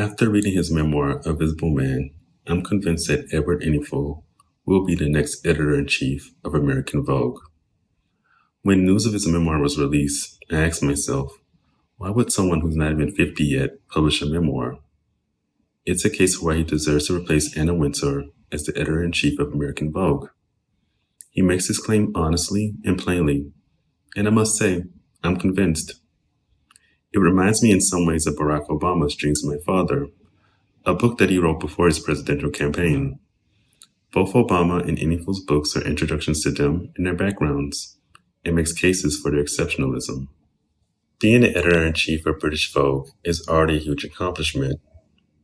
After reading his memoir, A Visible Man, I'm convinced that Edward Enninful will be the next editor-in-chief of American Vogue. When news of his memoir was released, I asked myself, why would someone who's not even 50 yet publish a memoir? It's a case where he deserves to replace Anna Wintour as the editor-in-chief of American Vogue. He makes his claim honestly and plainly, and I must say, I'm convinced. It reminds me in some ways of Barack Obama's Dreams of My Father, a book that he wrote before his presidential campaign. Both Obama and Enninful's books are introductions to them and their backgrounds, and makes cases for their exceptionalism. Being the editor-in-chief of British Vogue is already a huge accomplishment,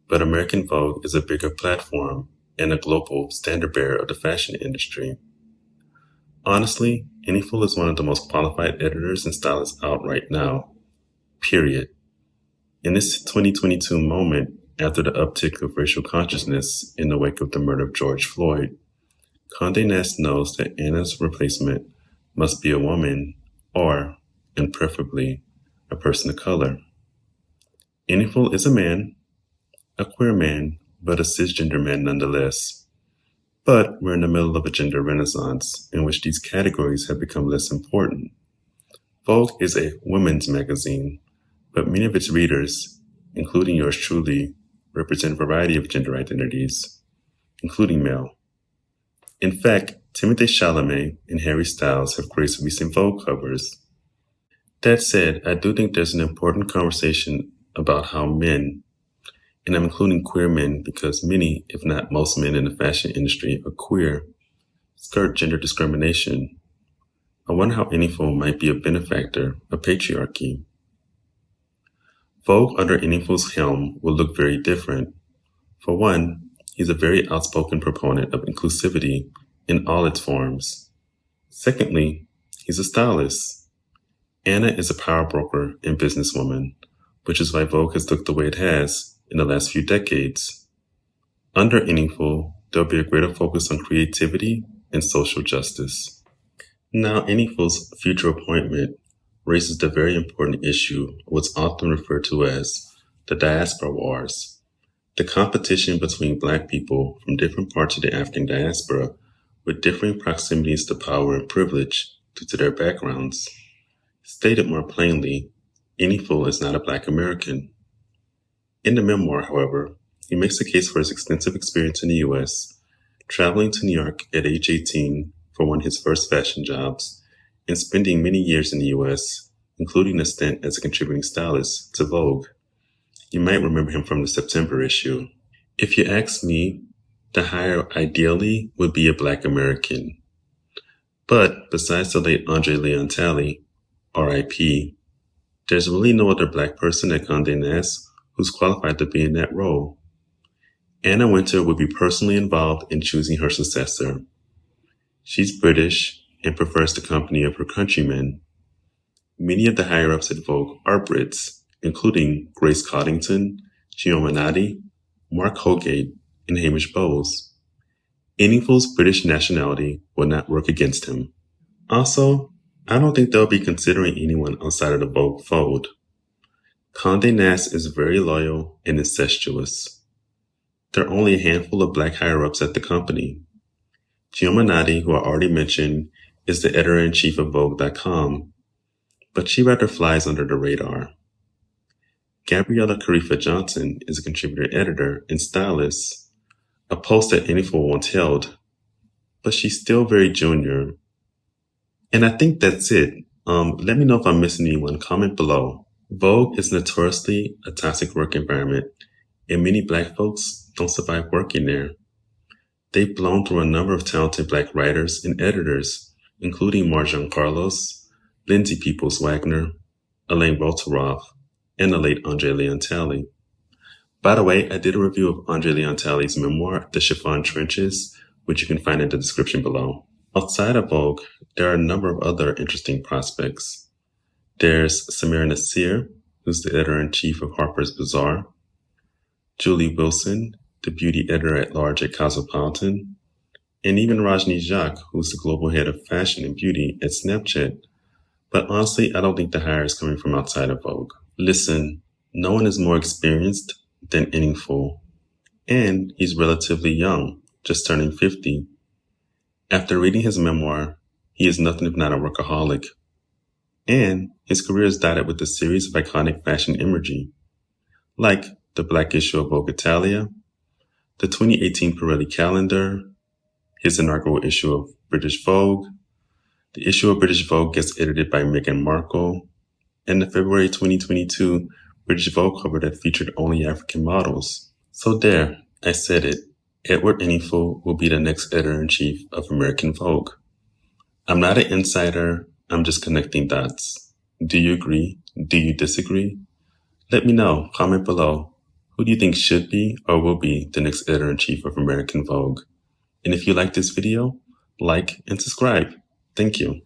but American Vogue is a bigger platform and a global standard-bearer of the fashion industry. Honestly, Enninful is one of the most qualified editors and stylists out right now. Period. In this 2022 moment, after the uptick of racial consciousness in the wake of the murder of George Floyd, Conde Nast knows that Anna's replacement must be a woman or, and preferably, a person of color. Enninful is a man, a queer man, but a cisgender man nonetheless. But we're in the middle of a gender renaissance in which these categories have become less important. Vogue is a women's magazine, but many of its readers, including yours truly, represent a variety of gender identities, including male. In fact, Timothée Chalamet and Harry Styles have graced recent Vogue covers. That said, I do think there's an important conversation about how men, and I'm including queer men because many, if not most men in the fashion industry are queer, skirt gender discrimination. I wonder how Enninful might be a benefactor of patriarchy. Vogue under Enninful's helm will look very different. For one, he's a very outspoken proponent of inclusivity in all its forms. Secondly, he's a stylist. Anna is a power broker and businesswoman, which is why Vogue has looked the way it has in the last few decades. Under Enninful, there'll be a greater focus on creativity and social justice. Now, Enninful's future appointment raises the very important issue of what's often referred to as the Diaspora Wars, the competition between Black people from different parts of the African diaspora with differing proximities to power and privilege due to their backgrounds. Stated more plainly, Enninful is not a Black American. In the memoir, however, he makes a case for his extensive experience in the U.S., traveling to New York at age 18 for one of his first fashion jobs, and spending many years in the U.S., including a stint as a contributing stylist to Vogue. You might remember him from the September issue. If you ask me, the hire ideally would be a Black American. But besides the late Andre Leon Talley, R.I.P., there's really no other Black person at Conde Nast who's qualified to be in that role. Anna Wintour would be personally involved in choosing her successor. She's British and prefers the company of her countrymen. Many of the higher-ups at Vogue are Brits, including Grace Coddington, Gio Minotti, Mark Holgate, and Hamish Bowes. Enninful's British nationality will not work against him. Also, I don't think they'll be considering anyone outside of the Vogue fold. Conde Nast is very loyal and incestuous. There are only a handful of Black higher-ups at the company. Gio Minotti, who I already mentioned, is the editor-in-chief of Vogue.com, but she rather flies under the radar. Gabriella Carifa Johnson is a contributor editor and stylist, a post that Enninful once held, but she's still very junior. And I think that's it. Let me know if I'm missing anyone. Comment below. Vogue is notoriously a toxic work environment, and many Black folks don't survive working there. They've blown through a number of talented Black writers and editors, including Marjan Carlos, Lindsay Peoples-Wagner, Elaine Bolteroff, and the late Andre Leon Talley. By the way, I did a review of Andre Leon Talley's memoir, The Chiffon Trenches, which you can find in the description below. Outside of Vogue, there are a number of other interesting prospects. There's Samira Nasir, who's the editor-in-chief of Harper's Bazaar, Julie Wilson, the beauty editor-at-large at Cosmopolitan, and even Rajni Jacques, who's the global head of fashion and beauty at Snapchat. But honestly, I don't think the hire is coming from outside of Vogue. Listen, no one is more experienced, than Enninful, and he's relatively young, just turning 50. After reading his memoir, he is nothing if not a workaholic, and his career is dotted with a series of iconic fashion imagery, like the Black issue of Vogue Italia, the 2018 Pirelli calendar, his inaugural issue of British Vogue, the issue of British Vogue gets edited by Meghan Markle, and the February 2022 British Vogue cover that featured only African models. So there, I said it. Edward Enninful will be the next editor-in-chief of American Vogue. I'm not an insider, I'm just connecting dots. Do you agree? Do you disagree? Let me know, comment below. Who do you think should be or will be the next editor-in-chief of American Vogue? And if you like this video, like and subscribe. Thank you.